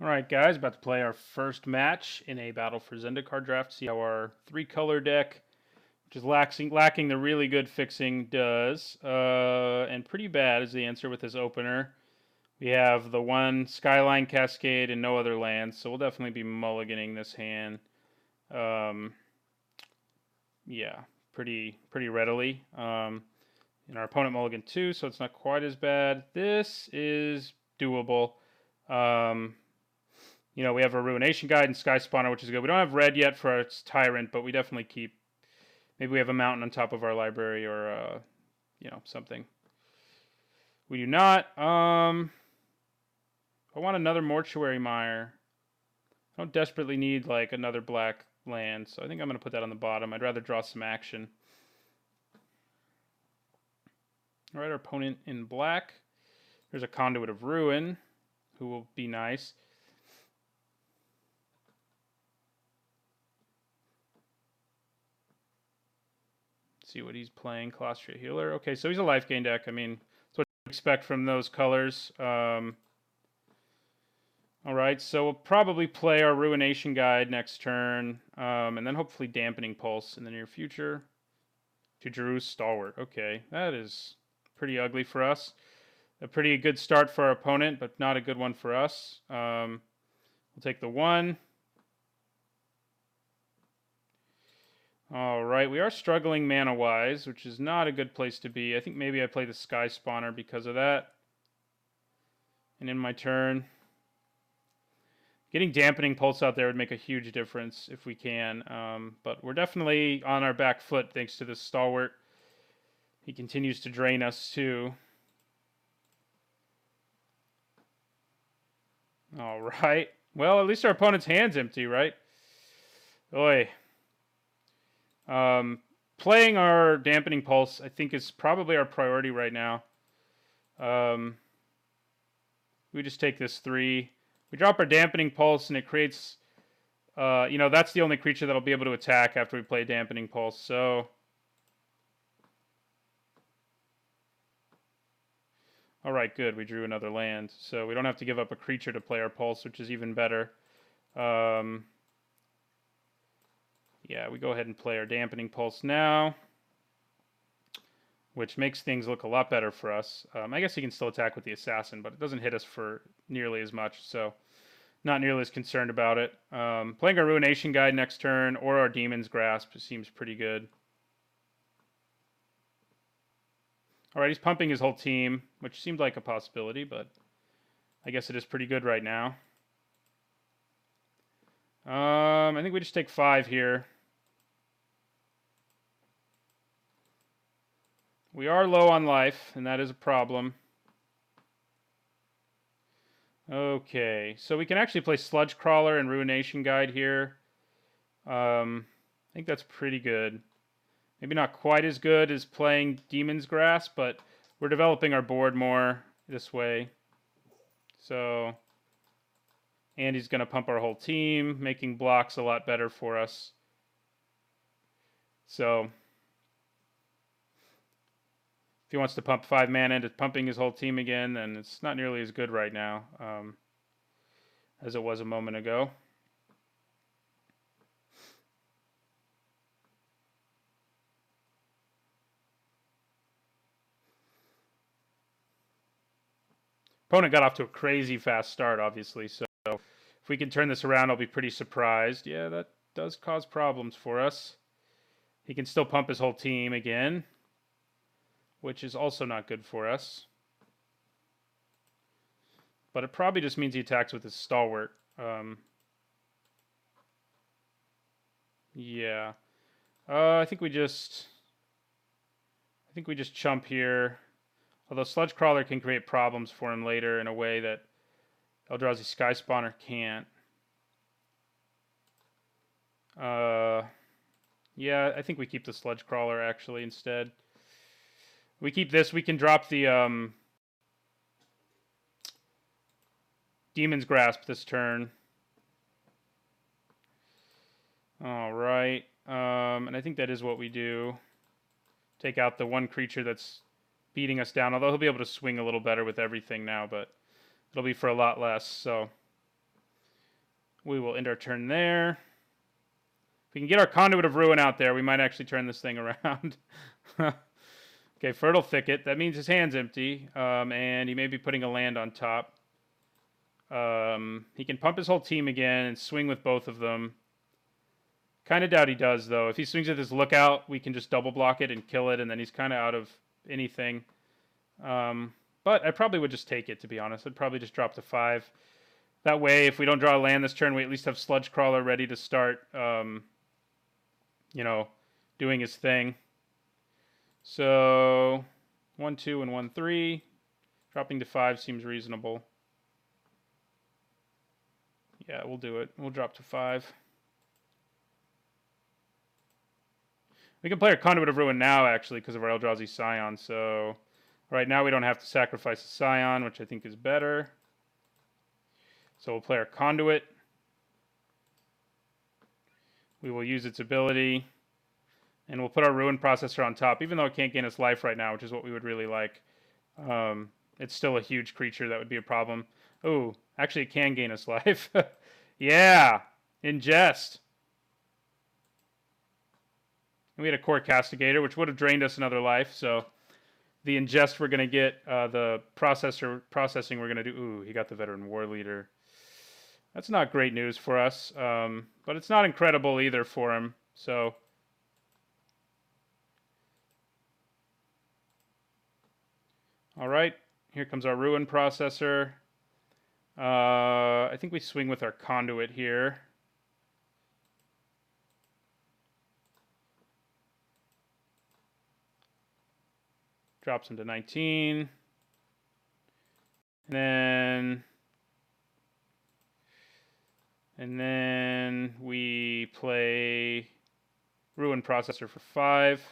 Alright guys, about to play our first match in a Battle for Zendikar draft. See how our 3-color deck, which is lacking the really good fixing, does. And pretty bad is the answer with this opener. We have the one Skyline Cascade and no other lands, so we'll definitely be mulliganing this hand. Yeah, pretty readily. And our opponent mulligan too, so it's not quite as bad. This is doable. You know, we have a Ruination Guide and Sky Spawner, which is good. We don't have red yet for our Tyrant, but we definitely keep... Maybe we have a mountain on top of our library or, you know, something. We do not. I want another Mortuary Mire. I don't desperately need, like, another black land, so I think I'm going to put that on the bottom. I'd rather draw some action. Alright, our opponent in black. There's a Conduit of Ruin, who will be nice. See what he's playing. Colostria Healer. Okay, so he's a life gain deck. I mean, that's what you expect from those colors. Alright, so we'll probably play our Ruination Guide next turn, and then hopefully Dampening Pulse in the near future. To Jeru's Stalwart. Okay, that is pretty ugly for us. A pretty good start for our opponent, but not a good one for us. We'll take the 1. Alright, we are struggling mana-wise, which is not a good place to be. I think maybe I play the Sky Spawner because of that. And in my turn, getting Dampening Pulse out there would make a huge difference if we can. But we're definitely on our back foot thanks to this Stalwart. He continues to drain us too. Alright. Well, at least our opponent's hand's empty, right? Oi. Playing our Dampening Pulse, I think, is probably our priority right now. We just take this 3. We drop our Dampening Pulse, and it creates... you know, that's the only creature that'll be able to attack after we play Dampening Pulse, so... Alright, good. We drew another land, so we don't have to give up a creature to play our Pulse, which is even better. Yeah, we go ahead and play our Dampening Pulse now, which makes things look a lot better for us. I guess he can still attack with the Assassin, but it doesn't hit us for nearly as much, so not nearly as concerned about it. Playing our Ruination Guide next turn, or our Demon's Grasp seems pretty good. Alright, he's pumping his whole team, which seemed like a possibility, but I guess it is pretty good right now. I think we just take 5 here. We are low on life, and that is a problem. Okay, so we can actually play Sludge Crawler and Ruination Guide here. I think that's pretty good. Maybe not quite as good as playing Demon's Grasp, but we're developing our board more this way. So, and he's going to pump our whole team, making blocks a lot better for us. So, if he wants to pump 5 mana into pumping his whole team again, then it's not nearly as good right now as it was a moment ago. Opponent got off to a crazy fast start, obviously, so if we can turn this around, I'll be pretty surprised. Yeah, that does cause problems for us. He can still pump his whole team again, which is also not good for us. But it probably just means he attacks with his Stalwart. Yeah. I think we just chump here. Although Sludge Crawler can create problems for him later in a way that Eldrazi Sky Spawner can't. Yeah, I think we keep the Sludge Crawler actually instead. We keep this. We can drop the Demon's Grasp this turn. Alright. And I think that is what we do. Take out the one creature that's beating us down, although he'll be able to swing a little better with everything now, but it'll be for a lot less, so We will end our turn there. If we can get our Conduit of Ruin out there, we might actually turn this thing around. Okay, Fertile Thicket. That means his hand's empty, and he may be putting a land on top. He can pump his whole team again and swing with both of them. Kind of doubt he does, though. If he swings at this Lookout, we can just double block it and kill it, and then he's kind of out of anything. But I probably would just take it, to be honest. I'd probably just drop to 5. That way, if we don't draw a land this turn, we at least have Sludge Crawler ready to start, you know, doing his thing. So 1, 2, and 1, 3. Dropping to 5 seems reasonable. Yeah, we'll do it. We'll drop to 5. We can play our Conduit of Ruin now, actually, because of our Eldrazi Scion. So right now we don't have to sacrifice a Scion, which I think is better. So we'll play our Conduit. We will use its ability. And we'll put our Ruin Processor on top, even though it can't gain us life right now, which is what we would really like. It's still a huge creature. That would be a problem. Oh, actually it can gain us life. Yeah, Ingest. And we had a Core Castigator, which would have drained us another life. So the Ingest we're going to get, the processing we're going to do. Ooh, he got the Veteran War Leader. That's not great news for us, but it's not incredible either for him. So all right, here comes our Ruin Processor. I think we swing with our Conduit here. Drops him to 19. And then we play Ruin Processor for 5.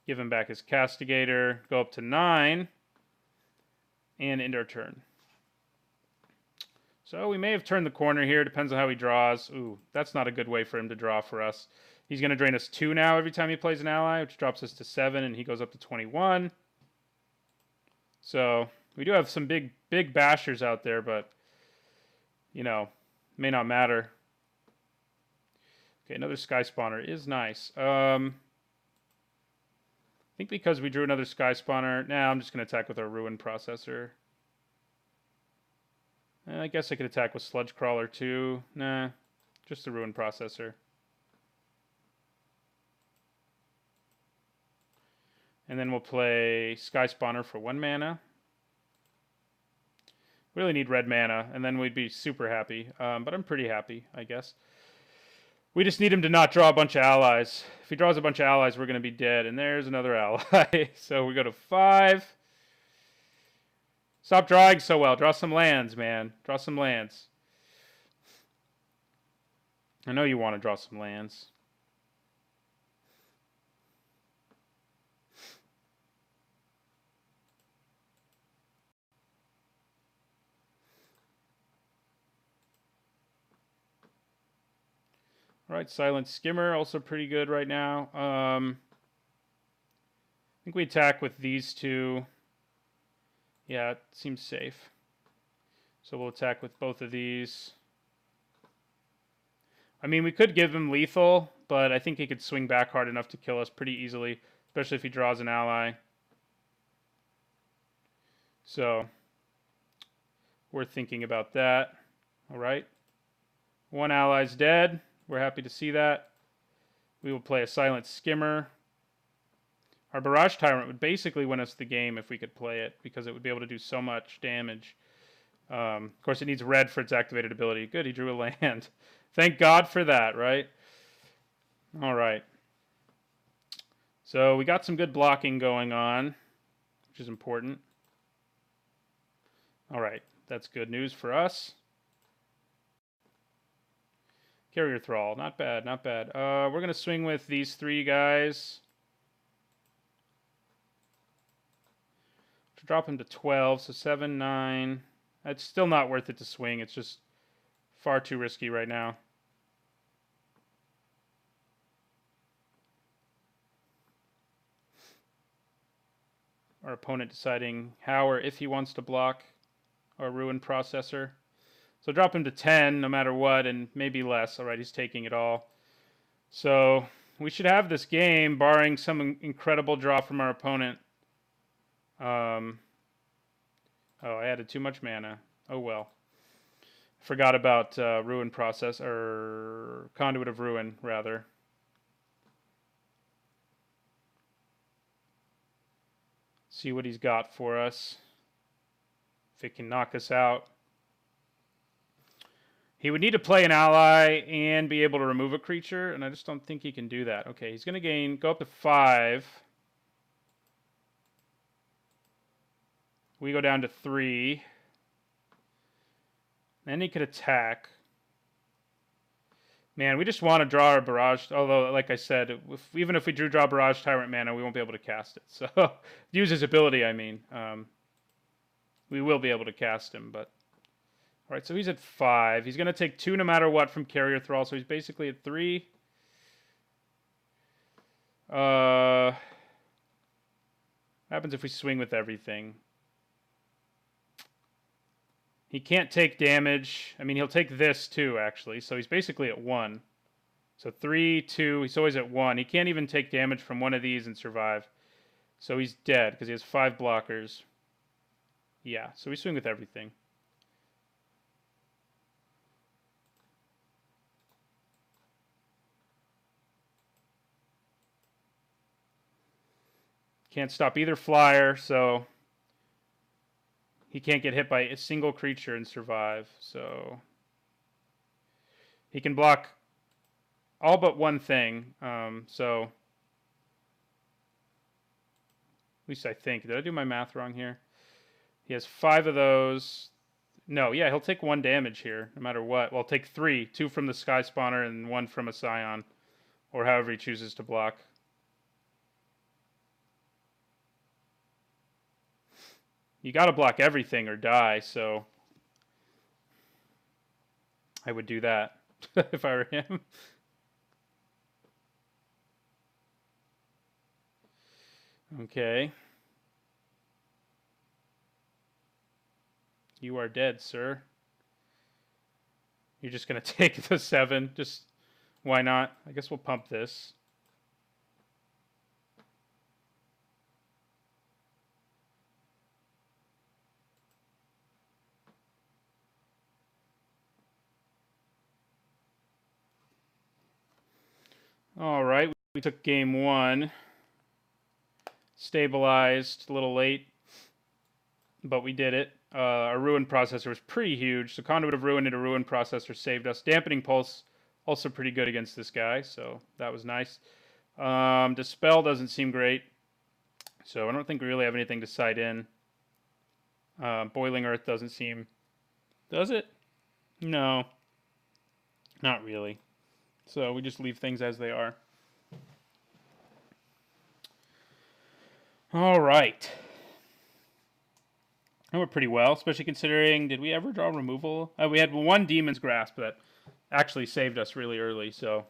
Give him back his Castigator. Go up to 9. And end our turn. So we may have turned the corner here. Depends on how he draws. Ooh, that's not a good way for him to draw for us. He's going to drain us 2 now every time he plays an ally, which drops us to 7, and he goes up to 21. So we do have some big bashers out there, but, you know, may not matter. Okay, another Sky Spawner is nice. I think because we drew another Sky Spawner, I'm just going to attack with our Ruin Processor. I guess I could attack with Sludge Crawler too. Nah, just the Ruin Processor. And then we'll play Sky Spawner for 1 mana. Really need red mana, and then we'd be super happy. But I'm pretty happy, I guess. We just need him to not draw a bunch of allies. If he draws a bunch of allies, we're going to be dead. And there's another ally. So we go to 5. Stop drawing so well. Draw some lands, man. Draw some lands. I know you want to draw some lands. All right, Silent Skimmer, also pretty good right now. I think we attack with these 2. Yeah, it seems safe. So we'll attack with both of these. I mean, we could give him lethal, but I think he could swing back hard enough to kill us pretty easily, especially if he draws an ally. So we're thinking about that. All right. 1 ally's dead. We're happy to see that. We will play a Silent Skimmer. Our Barrage Tyrant would basically win us the game if we could play it, because it would be able to do so much damage. Of course, it needs red for its activated ability. Good, he drew a land. Thank God for that, right? All right. So we got some good blocking going on, which is important. All right, that's good news for us. Carrier Thrall, not bad, not bad. We're going to swing with these 3 guys. To drop him to 12, so 7, 9. It's still not worth it to swing. It's just far too risky right now. Our opponent deciding how or if he wants to block our Ruin Processor. So drop him to 10 no matter what, and maybe less. All right, he's taking it all. So we should have this game, barring some incredible draw from our opponent. Oh, I added too much mana. Oh well. Forgot about Ruin Process, or Conduit of Ruin, rather. See what he's got for us. If it can knock us out. He would need to play an ally and be able to remove a creature, and I just don't think he can do that. Okay, he's going to go up to 5. We go down to 3. Then he could attack. Man, we just want to draw our Barrage. Although, like I said, even if we draw Barrage Tyrant mana, we won't be able to cast it. So, use his ability, I mean. We will be able to cast him, but... Alright, so he's at 5. He's going to take 2 no matter what from Carrier Thrall, so he's basically at 3. What happens if we swing with everything? He can't take damage. I mean, he'll take this too, actually, so he's basically at 1. So 3, 2, he's always at 1. He can't even take damage from one of these and survive. So he's dead, because he has 5 blockers. Yeah, so we swing with everything. Can't stop either flyer, so he can't get hit by a single creature and survive. So he can block all but one thing. So at least I think. Did I do my math wrong here? He has 5 of those. No, yeah, he'll take 1 damage here, no matter what. Well, take 3. 2 from the Sky Spawner and 1 from a Scion. Or however he chooses to block. You got to block everything or die, so I would do that if I were him. Okay. You are dead, sir. You're just going to take the 7. Just, why not? I guess we'll pump this. All right, we took game 1. Stabilized, a little late, but we did it. Our Ruin Processor was pretty huge, so Conduit of Ruin into Ruin Processor saved us. Dampening Pulse, also pretty good against this guy, so that was nice. Dispel doesn't seem great, so I don't think we really have anything to side in. Boiling Earth doesn't seem... Does it? No. Not really. So we just leave things as they are. All right. That went pretty well, especially considering, did we ever draw removal? We had 1 Demon's Grasp that actually saved us really early, so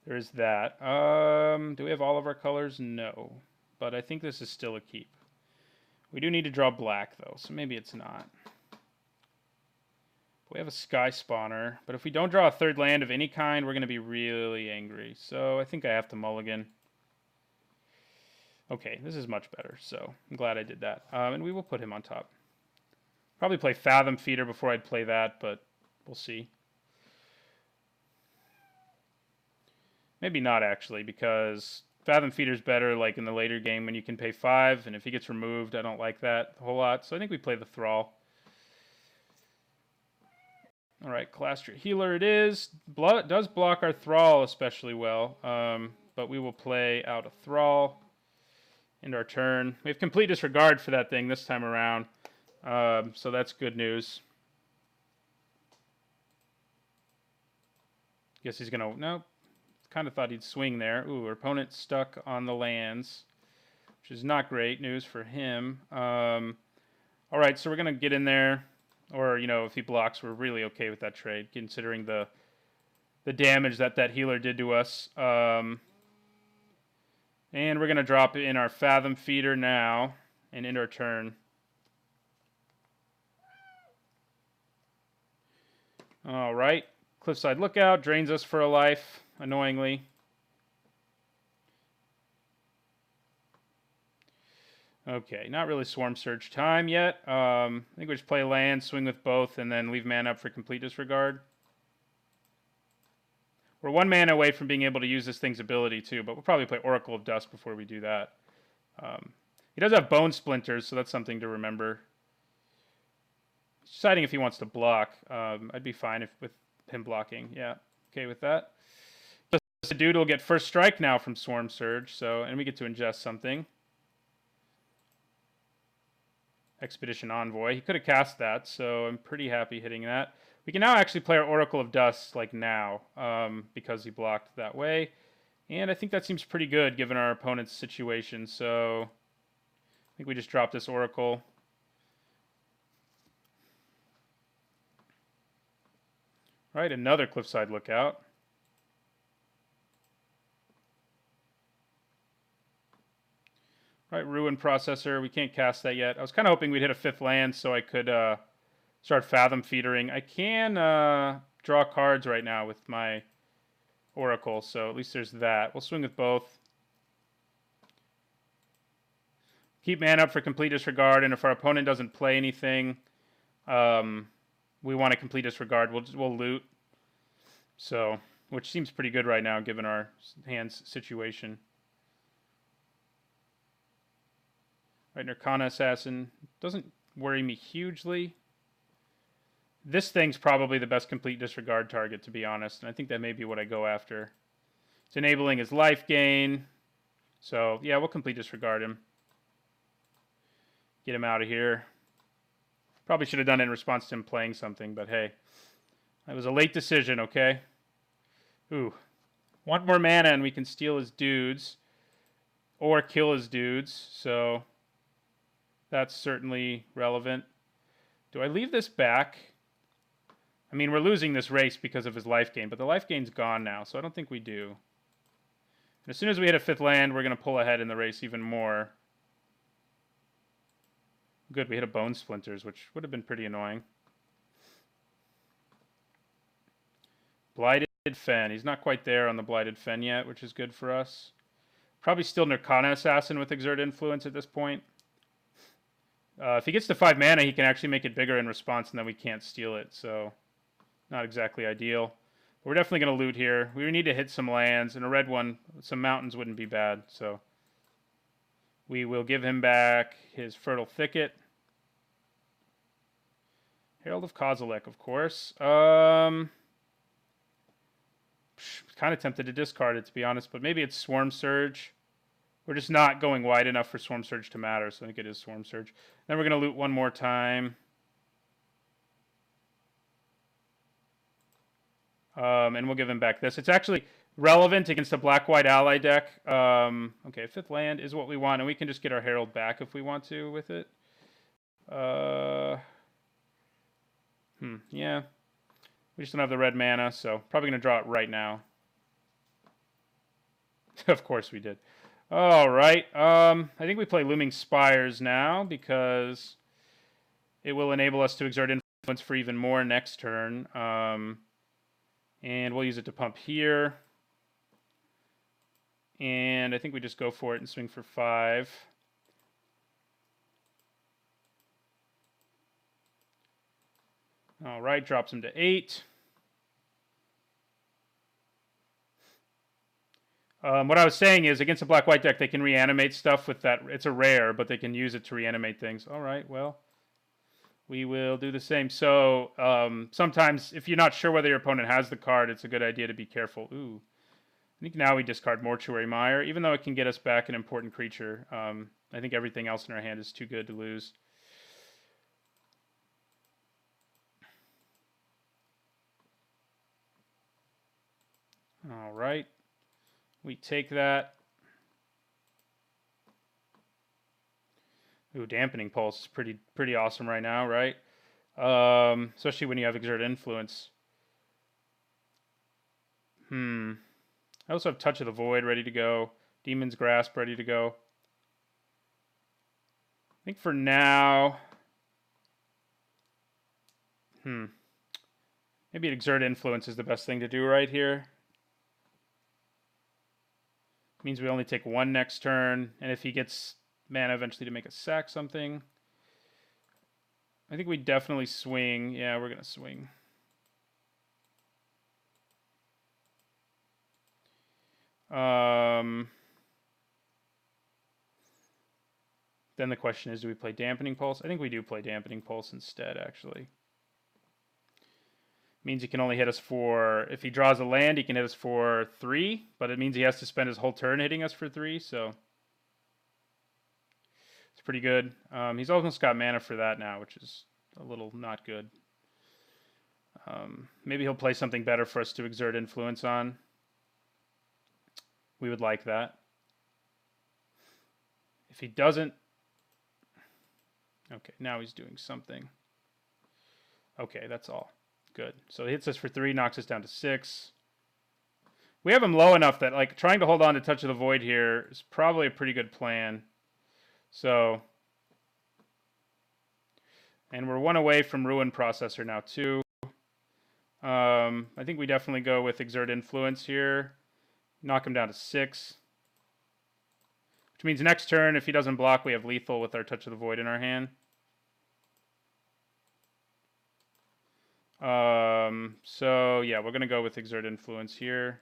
there's that. Do we have all of our colors? No. But I think this is still a keep. We do need to draw black, though, so maybe it's not. We have a Sky Spawner, but if we don't draw a 3rd land of any kind, we're going to be really angry. So I think I have to mulligan. Okay, this is much better, so I'm glad I did that. And we will put him on top. Probably play Fathom Feeder before I'd play that, but we'll see. Maybe not, actually, because Fathom Feeder's better like in the later game when you can pay 5, and if he gets removed, I don't like that a whole lot. So I think we play the Thrall. All right, Calastria Healer it is. It does block our Thrall especially well, but we will play out a Thrall. End our turn. We have complete disregard for that thing this time around, so that's good news. Guess he's going to... Nope. Kind of thought he'd swing there. Ooh, our opponent's stuck on the lands, which is not great news for him. All right, so we're going to get in there. Or, you know, if he blocks, we're really okay with that trade, considering the damage that healer did to us. And we're going to drop in our Fathom Feeder now and end our turn. All right. Cliffside Lookout drains us for a life, annoyingly. Okay, not really Swarm Surge time yet. I think we just play land, swing with both, and then leave mana up for complete disregard. We're 1 mana away from being able to use this thing's ability too, but we'll probably play Oracle of Dust before we do that. He does have Bone Splinters, so that's something to remember. He's deciding if he wants to block. I'd be fine with him blocking. Yeah, okay with that. The dude will get first strike now from Swarm Surge, so and we get to ingest something. Expedition Envoy. He could have cast that, so I'm pretty happy hitting that. We can now actually play our Oracle of Dust like now, because he blocked that way. And I think that seems pretty good given our opponent's situation, so I think we just drop this Oracle. Right, another Cliffside Lookout. Right, Ruin Processor. We can't cast that yet. I was kind of hoping we'd hit a 5th land so I could start Fathom Feedering. I can draw cards right now with my Oracle, so at least there's that. We'll swing with both. Keep mana up for complete disregard, and if our opponent doesn't play anything, we want to complete disregard. We'll loot. So, which seems pretty good right now given our hand's situation. Right, Nirkana Assassin doesn't worry me hugely. This thing's probably the best complete disregard target, to be honest, and I think that may be what I go after. It's enabling his life gain. So, yeah, we'll complete disregard him. Get him out of here. Probably should have done it in response to him playing something, but hey. That was a late decision, okay? Ooh. 1 more mana and we can steal his dudes. Or kill his dudes, so that's certainly relevant. Do I leave this back? I mean, we're losing this race because of his life gain, but the life gain's gone now, so I don't think we do. And as soon as we hit a 5th land, we're going to pull ahead in the race even more. Good, we hit a Bone Splinters, which would have been pretty annoying. Blighted Fen. He's not quite there on the Blighted Fen yet, which is good for us. Probably still Nirkana Assassin with Exert Influence at this point. If he gets to 5 mana, he can actually make it bigger in response, and then we can't steal it, so not exactly ideal. But we're definitely going to loot here. We need to hit some lands, and a red one, some mountains wouldn't be bad, so we will give him back his Fertile Thicket. Herald of Kozilek, of course. Kind of tempted to discard it, to be honest, but maybe it's Swarm Surge. We're just not going wide enough for Swarm Surge to matter, so I think it is Swarm Surge. Then we're going to loot one more time. And we'll give him back this. It's actually relevant against a black-white ally deck. Okay, 5th land is what we want, and we can just get our Herald back if we want to with it. Yeah. We just don't have the red mana, so probably going to draw it right now. Of course we did. All right. I think we play Looming Spires now because it will enable us to exert influence for even more next turn. And we'll use it to pump here. And I think we just go for it and swing for 5. All right, drops him to 8. What I was saying is, against a black-white deck, they can reanimate stuff with that. It's a rare, but they can use it to reanimate things. All right, well, we will do the same. So sometimes, if you're not sure whether your opponent has the card, it's a good idea to be careful. Ooh, I think now we discard Mortuary Mire, even though it can get us back an important creature. I think everything else in our hand is too good to lose. All right. We take that. Ooh, Dampening Pulse is pretty awesome right now, right? Especially when you have Exert Influence. I also have Touch of the Void ready to go. Demon's Grasp ready to go. I think for now... Maybe exert influence is the best thing to do right here. Means we only take 1 next turn, and if he gets mana eventually to make us sack something. I think we definitely swing. Yeah, we're going to swing. Then the question is, do we play Dampening Pulse? I think we do play Dampening Pulse instead, actually. Means he can only hit us for, if he draws a land, he can hit us for 3, but it means he has to spend his whole turn hitting us for 3, so it's pretty good. He's almost got mana for that now, which is a little not good. Maybe he'll play something better for us to exert influence on. We would like that. If he doesn't... Okay, now he's doing something. Okay, that's all. Good. So he hits us for 3, knocks us down to 6. We have him low enough that like trying to hold on to Touch of the Void here is probably a pretty good plan. So, and we're 1 away from Ruin Processor now too. I think we definitely go with Exert Influence here. Knock him down to 6. Which means next turn, if he doesn't block, we have lethal with our Touch of the Void in our hand. So yeah, we're gonna go with Exert Influence here.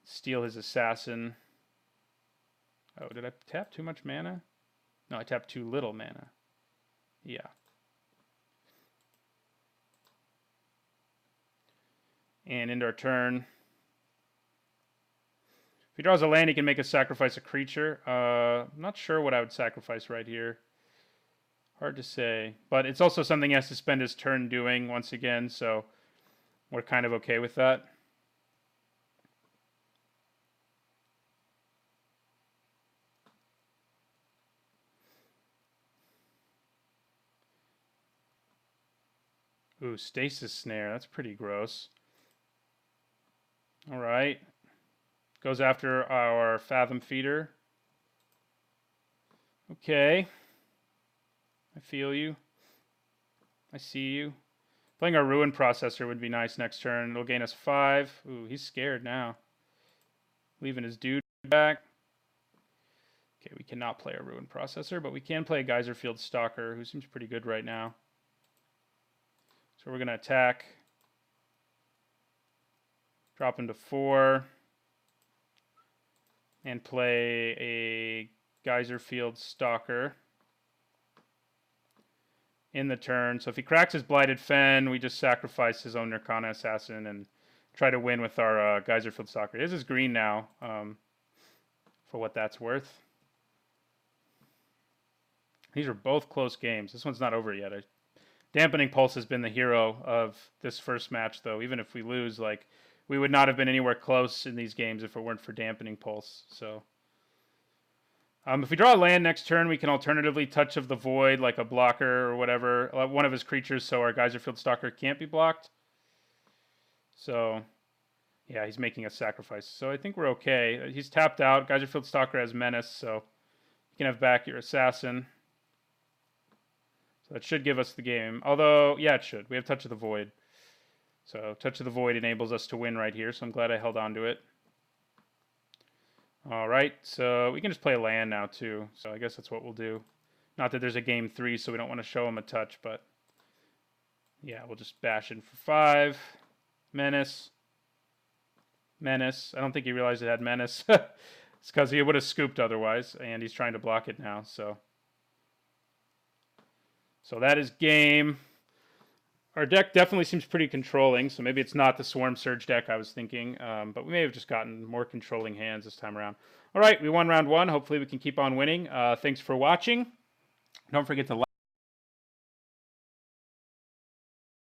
Steal his assassin. Oh, did I tap too much mana? No, I tapped too little mana. Yeah. And end our turn. If he draws a land, he can make us sacrifice a creature. I'm not sure what I would sacrifice right here. Hard to say. But it's also something he has to spend his turn doing once again, so we're kind of okay with that. Ooh, Stasis Snare. That's pretty gross. All right. Goes after our Fathom Feeder. Okay. I feel you. I see you. Playing our Ruin Processor would be nice next turn. It'll gain us 5. Ooh, he's scared now. Leaving his dude back. Okay, we cannot play a Ruin Processor, but we can play a Geyserfield Stalker, who seems pretty good right now. So we're going to attack. Drop him to 4. And play a Geyserfield Stalker in the turn. So if he cracks his Blighted Fen, we just sacrifice his own Nirkana Assassin and try to win with our Geyserfield Stalker. This is green now, for what that's worth. These are both close games. This one's not over yet. Dampening Pulse has been the hero of this first match, though. Even if we lose, like, we would not have been anywhere close in these games if it weren't for Dampening Pulse. So, if we draw a land next turn, we can alternatively Touch of the Void, like a blocker or whatever, one of his creatures, so our Geyserfield Stalker can't be blocked. So, yeah, he's making a sacrifice. So I think we're okay. He's tapped out. Geyserfield Stalker has Menace, so you can have back your Assassin. So that should give us the game. Although, yeah, it should. We have Touch of the Void. So Touch of the Void enables us to win right here, so I'm glad I held on to it. All right, so we can just play a land now too. So I guess that's what we'll do. Not that there's a game 3, so we don't want to show him a touch, but yeah, we'll just bash in for 5. Menace. Menace. I don't think he realized it had Menace. It's because he would have scooped otherwise, and he's trying to block it now, so that is game. Our deck definitely seems pretty controlling, so maybe it's not the Swarm Surge deck I was thinking, but we may have just gotten more controlling hands this time around. All right, we won round 1. Hopefully we can keep on winning. Thanks for watching. Don't forget to like.